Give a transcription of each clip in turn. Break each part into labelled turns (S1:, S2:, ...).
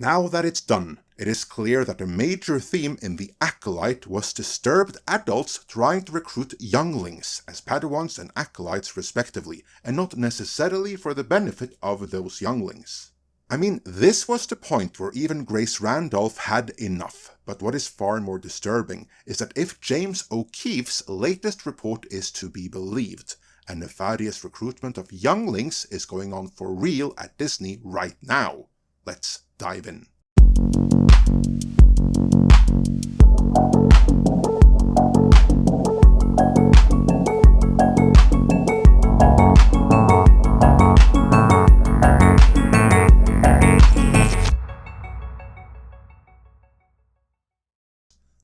S1: Now that it's done, it is clear that a major theme in The Acolyte was disturbed adults trying to recruit younglings as padawans and acolytes respectively, and not necessarily for the benefit of those younglings. I mean, this was the point where even Grace Randolph had enough, but what is far more disturbing is that if James O'Keefe's latest report is to be believed, a nefarious recruitment of younglings is going on for real at Disney right now. Let's dive in.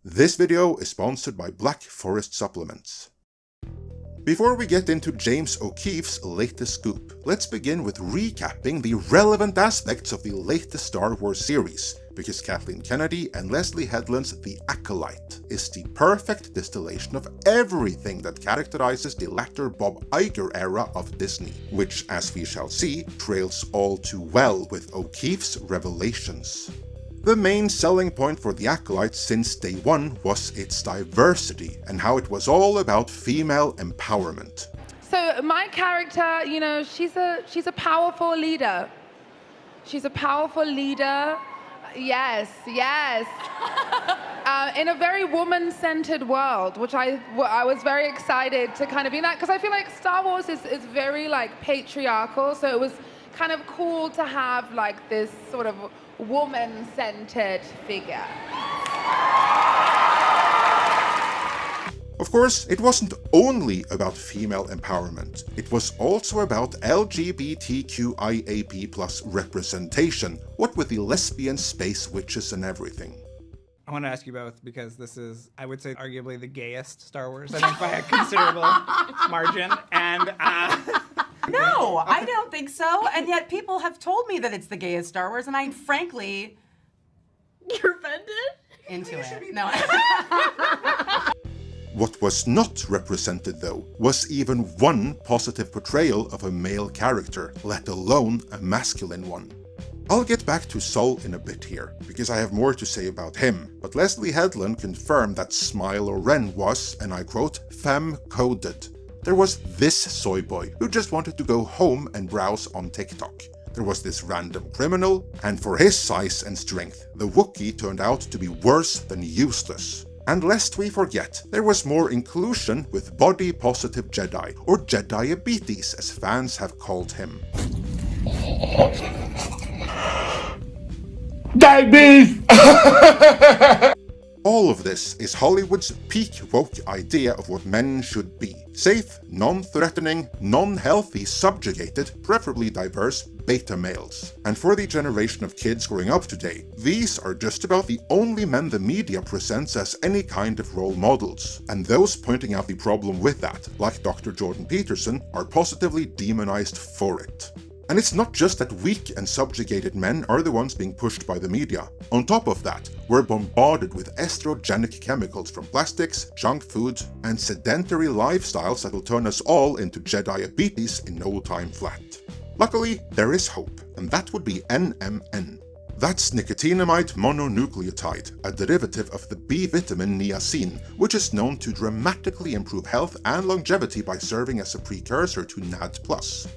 S1: This video is sponsored by Black Forest Supplements. Before we get into James O'Keefe's latest scoop, let's begin with recapping the relevant aspects of the latest Star Wars series, because Kathleen Kennedy and Leslye Headland's The Acolyte is the perfect distillation of everything that characterizes the latter Bob Iger era of Disney, which, as we shall see, trails all too well with O'Keefe's revelations. The main selling point for The Acolyte since day one was its diversity and how it was all about female empowerment.
S2: So my character, you know, she's a powerful leader. She's a powerful leader. Yes. In a very woman-centered world, which I was very excited to kind of be in that, because I feel like Star Wars is very like patriarchal, so it was kind of cool to have like this sort of woman-centered figure.
S1: Of course, it wasn't only about female empowerment, it was also about LGBTQIAP+ representation, what with the lesbian space witches and everything.
S3: I want to ask you both, because this is, I would say, arguably the gayest Star Wars, I think by a considerable margin, and
S4: No, I don't think so, and yet people have told me that it's the gayest Star Wars, and I frankly...
S5: You're offended?
S4: Into it. No.
S1: What was not represented, though, was even one positive portrayal of a male character, let alone a masculine one. I'll get back to Sol in a bit here, because I have more to say about him, but Leslye Headland confirmed that Smiler Ren was, and I quote, femme-coded. There was this soy boy who just wanted to go home and browse on TikTok. There was this random criminal, and for his size and strength, the Wookiee turned out to be worse than useless. And lest we forget, there was more inclusion with body-positive Jedi, or Jedi-abetes as fans have called him.
S6: Diabetes!
S1: All of this is Hollywood's peak woke idea of what men should be. Safe, non-threatening, non-healthy, subjugated, preferably diverse, beta males. And for the generation of kids growing up today, these are just about the only men the media presents as any kind of role models. And those pointing out the problem with that, like Dr. Jordan Peterson, are positively demonized for it. And it's not just that weak and subjugated men are the ones being pushed by the media. On top of that, we're bombarded with estrogenic chemicals from plastics, junk food, and sedentary lifestyles that will turn us all into Jedi-abetes in no time flat. Luckily, there is hope, and that would be NMN. That's nicotinamide mononucleotide, a derivative of the B vitamin niacin, which is known to dramatically improve health and longevity by serving as a precursor to NAD+,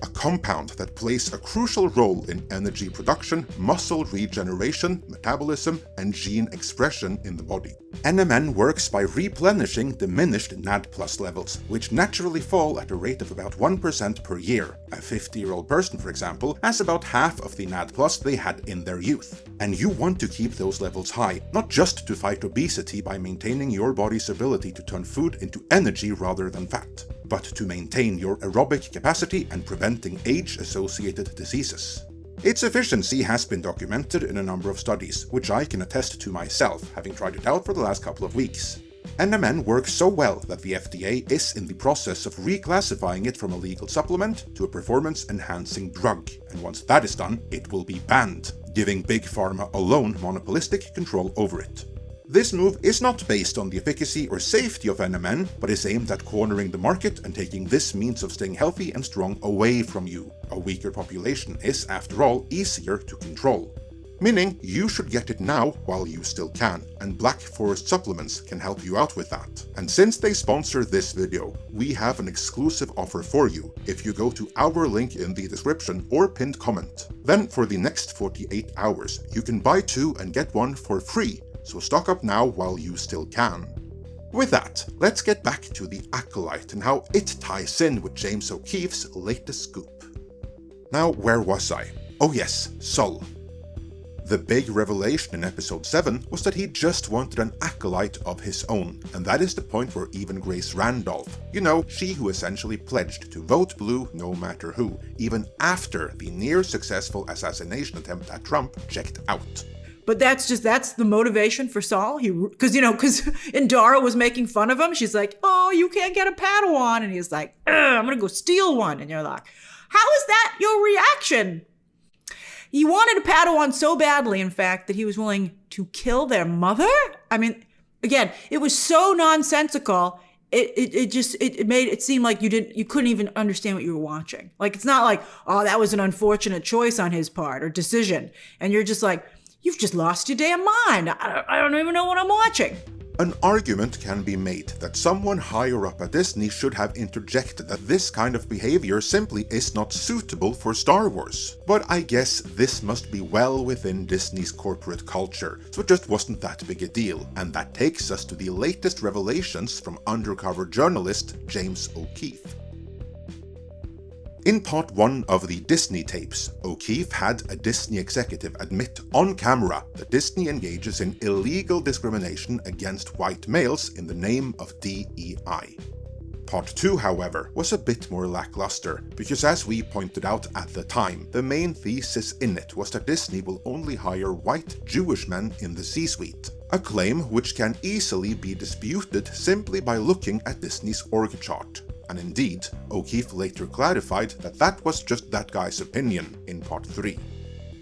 S1: a compound that plays a crucial role in energy production, muscle regeneration, metabolism, and gene expression in the body. NMN works by replenishing diminished NAD+ levels, which naturally fall at a rate of about 1% per year. A 50-year-old person, for example, has about half of the NAD+ they had in their youth. And you want to keep those levels high, not just to fight obesity by maintaining your body's ability to turn food into energy rather than fat, but to maintain your aerobic capacity and preventing age-associated diseases. Its efficiency has been documented in a number of studies, which I can attest to myself, having tried it out for the last couple of weeks. NMN works so well that the FDA is in the process of reclassifying it from a legal supplement to a performance-enhancing drug, and once that is done, it will be banned, giving Big Pharma alone monopolistic control over it. This move is not based on the efficacy or safety of NMN, but is aimed at cornering the market and taking this means of staying healthy and strong away from you. A weaker population is, after all, easier to control. meaning you should get it now while you still can, and Black Forest Supplements can help you out with that. And since they sponsor this video, we have an exclusive offer for you if you go to our link in the description or pinned comment. Then for the next 48 hours, you can buy 2 and get 1 for free, so stock up now while you still can. With that, let's get back to the Acolyte and how it ties in with James O'Keefe's latest scoop. Now, where was I? Oh yes, Sol. The big revelation in episode 7 was that he just wanted an acolyte of his own, and that is the point where even Grace Randolph, you know, she who essentially pledged to vote blue no matter who, even after the near-successful assassination attempt at Trump, checked out.
S6: But that's the motivation for Saul. Because Indara was making fun of him. She's like, oh, you can't get a Padawan. And he's like, I'm going to go steal one. And you're like, how is that your reaction? He wanted a Padawan so badly, in fact, that he was willing to kill their mother? I mean, again, it was so nonsensical. It made it seem like you couldn't even understand what you were watching. Like, it's not like, oh, that was an unfortunate choice on his part or decision. And you're just like, you've just lost your damn mind. I don't even know what I'm watching.
S1: An argument can be made that someone higher up at Disney should have interjected that this kind of behavior simply is not suitable for Star Wars. But I guess this must be well within Disney's corporate culture, so it just wasn't that big a deal. And that takes us to the latest revelations from undercover journalist James O'Keefe. In part 1 of the Disney tapes, O'Keefe had a Disney executive admit on camera that Disney engages in illegal discrimination against white males in the name of DEI. Part 2, however, was a bit more lackluster, because as we pointed out at the time, the main thesis in it was that Disney will only hire white Jewish men in the C-suite. A claim which can easily be disputed simply by looking at Disney's org chart. And indeed, O'Keefe later clarified that that was just that guy's opinion in Part 3.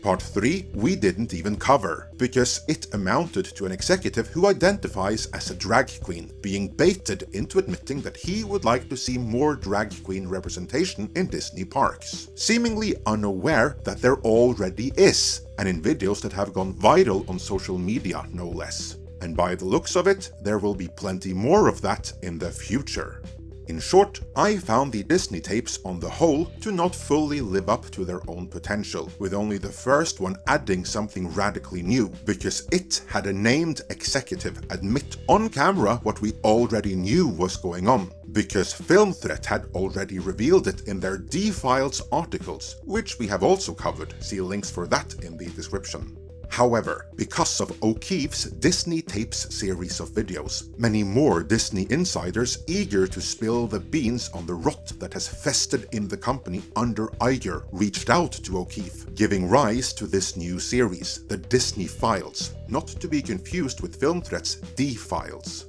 S1: Part 3 we didn't even cover, because it amounted to an executive who identifies as a drag queen being baited into admitting that he would like to see more drag queen representation in Disney parks, seemingly unaware that there already is, and in videos that have gone viral on social media no less. And by the looks of it, there will be plenty more of that in the future. In short, I found the Disney tapes on the whole to not fully live up to their own potential, with only the first one adding something radically new, because it had a named executive admit on camera what we already knew was going on, because Film Threat had already revealed it in their D-Files articles, which we have also covered, see links for that in the description. However, because of O'Keefe's Disney Tapes series of videos, many more Disney insiders eager to spill the beans on the rot that has festered in the company under Iger reached out to O'Keefe, giving rise to this new series, the Disney Files, not to be confused with Film Threat's D-Files.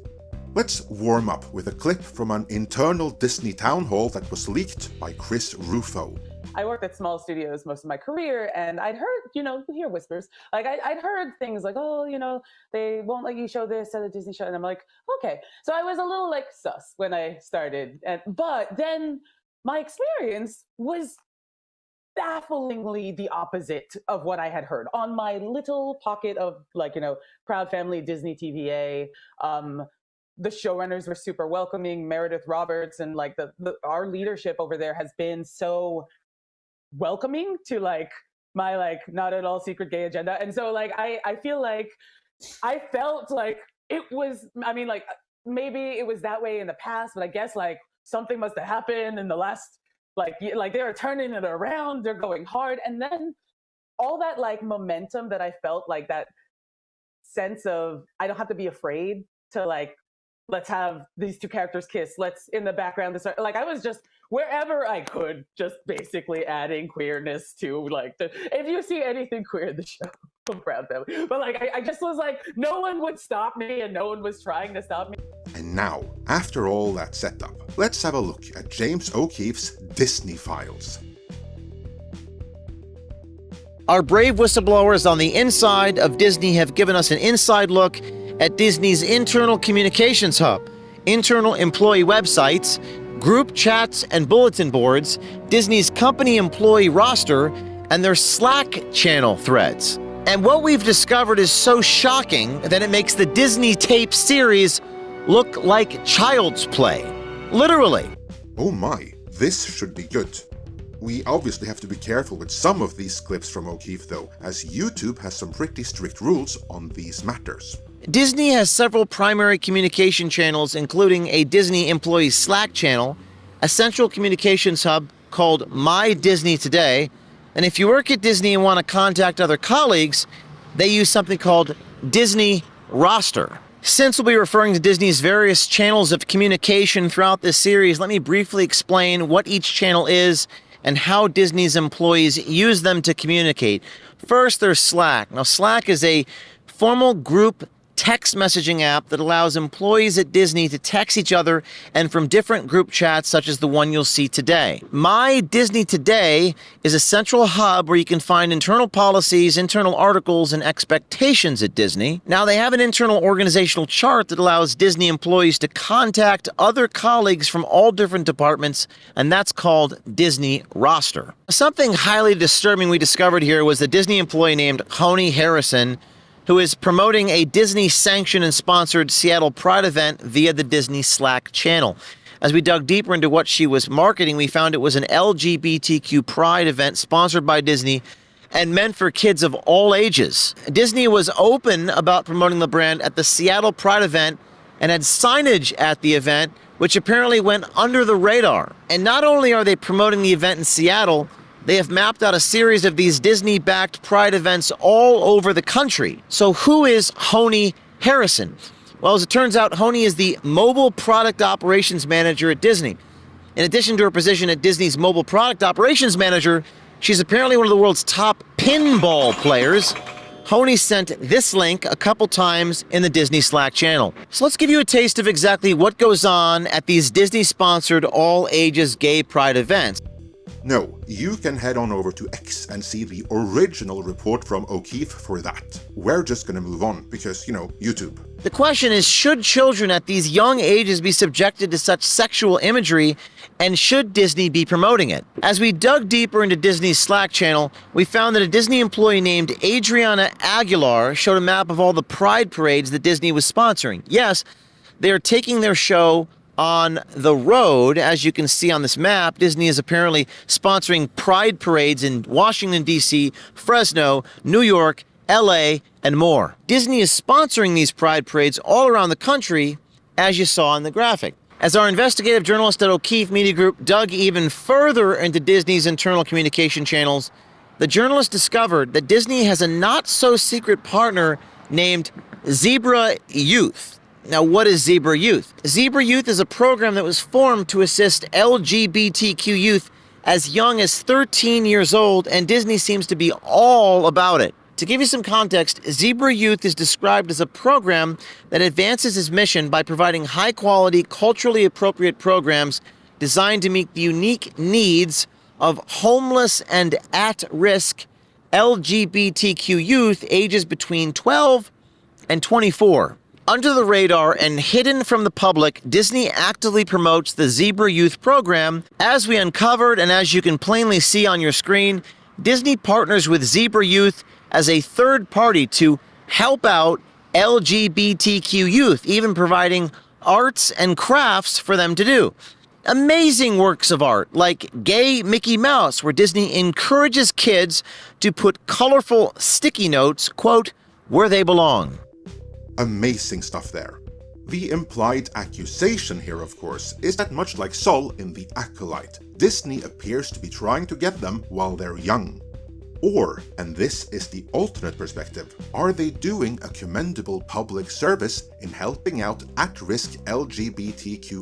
S1: Let's warm up with a clip from an internal Disney town hall that was leaked by Chris Rufo.
S7: I worked at small studios most of my career, and I'd heard, you hear whispers. Like, I'd heard things like, oh, they won't let you show this at a Disney show. And I'm like, okay. So I was a little, sus when I started. But then my experience was bafflingly the opposite of what I had heard. On my little pocket of, Proud Family Disney TVA, the showrunners were super welcoming. Meredith Roberts and, our leadership over there has been so welcoming to my not at all secret gay agenda. And so I feel like I felt like it was, maybe it was that way in the past, but I guess something must have happened in the last they're turning it around, they're going hard. And then all that momentum that I felt, that sense of I don't have to be afraid to let's have these two characters kiss, let's in the background to start, I was just wherever I could, just basically adding queerness to if you see anything queer in the show, I'm Proud Family. But I just was no one would stop me and no one was trying to stop me.
S1: And now, after all that setup, let's have a look at James O'Keefe's Disney Files.
S8: Our brave whistleblowers on the inside of Disney have given us an inside look at Disney's internal communications hub, internal employee websites, group chats and bulletin boards, Disney's company employee roster, and their Slack channel threads. And what we've discovered is so shocking that it makes the Disney tape series look like child's play. Literally.
S1: Oh my, this should be good. We obviously have to be careful with some of these clips from O'Keefe though, as YouTube has some pretty strict rules on these matters.
S8: Disney has several primary communication channels, including a Disney employee Slack channel, a central communications hub called My Disney Today, and if you work at Disney and want to contact other colleagues, they use something called Disney Roster. Since we'll be referring to Disney's various channels of communication throughout this series, let me briefly explain what each channel is and how Disney's employees use them to communicate. First, there's Slack. Now, Slack is a formal group text messaging app that allows employees at Disney to text each other and from different group chats such as the one you'll see today. My Disney Today is a central hub where you can find internal policies, internal articles, and expectations at Disney. Now, they have an internal organizational chart that allows Disney employees to contact other colleagues from all different departments, and that's called Disney Roster. Something highly disturbing we discovered here was a Disney employee named Honey Harrison, who is promoting a Disney-sanctioned and sponsored Seattle Pride event via the Disney Slack channel. As we dug deeper into what she was marketing, we found it was an LGBTQ Pride event sponsored by Disney and meant for kids of all ages. Disney was open about promoting the brand at the Seattle Pride event and had signage at the event, which apparently went under the radar. And not only are they promoting the event in Seattle, they have mapped out a series of these Disney-backed Pride events all over the country. So who is Honey Harrison? Well, as it turns out, Honey is the Mobile Product Operations Manager at Disney. In addition to her position at Disney's Mobile Product Operations Manager, she's apparently one of the world's top pinball players. Honey sent this link a couple times in the Disney Slack channel. So let's give you a taste of exactly what goes on at these Disney-sponsored all-ages gay Pride events.
S1: No, you can head on over to X and see the original report from O'Keefe for that. We're just gonna move on because, YouTube.
S8: The question is, should children at these young ages be subjected to such sexual imagery, and should Disney be promoting it? As we dug deeper into Disney's Slack channel, we found that a Disney employee named Adriana Aguilar showed a map of all the Pride parades that Disney was sponsoring. Yes, they are taking their show on the road. As you can see on this map, Disney is apparently sponsoring Pride parades in Washington, D.C., Fresno, New York, L.A., and more. Disney is sponsoring these Pride parades all around the country, as you saw in the graphic. As our investigative journalist at O'Keefe Media Group dug even further into Disney's internal communication channels, the journalist discovered that Disney has a not-so-secret partner named Zebra Youth. Now, what is Zebra Youth? Zebra Youth is a program that was formed to assist LGBTQ youth as young as 13 years old, and Disney seems to be all about it. To give you some context, Zebra Youth is described as a program that advances its mission by providing high-quality, culturally appropriate programs designed to meet the unique needs of homeless and at-risk LGBTQ youth ages between 12 and 24. Under the radar and hidden from the public, Disney actively promotes the Zebra Youth program. As we uncovered, and as you can plainly see on your screen, Disney partners with Zebra Youth as a third party to help out LGBTQ youth, even providing arts and crafts for them to do. Amazing works of art, like Gay Mickey Mouse, where Disney encourages kids to put colorful sticky notes, quote, where they belong.
S1: Amazing stuff there. The implied accusation here, of course, is that much like Sol in The Acolyte, Disney appears to be trying to get them while they're young. Or, and this is the alternate perspective, are they doing a commendable public service in helping out at-risk LGBTQIAP+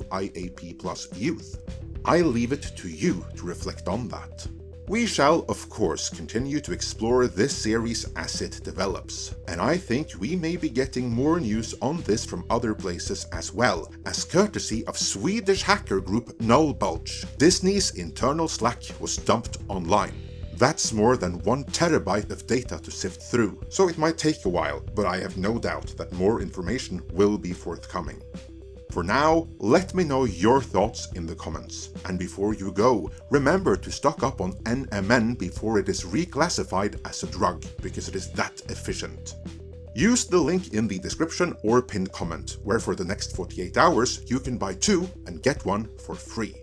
S1: youth? I leave it to you to reflect on that. We shall, of course, continue to explore this series as it develops, and I think we may be getting more news on this from other places as well, as courtesy of Swedish hacker group Nullbulge. Disney's internal Slack was dumped online. That's more than 1 terabyte of data to sift through, so it might take a while, but I have no doubt that more information will be forthcoming. For now, let me know your thoughts in the comments. And before you go, remember to stock up on NMN before it is reclassified as a drug, because it is that efficient. Use the link in the description or pinned comment, where for the next 48 hours you can buy 2 and get 1 for free.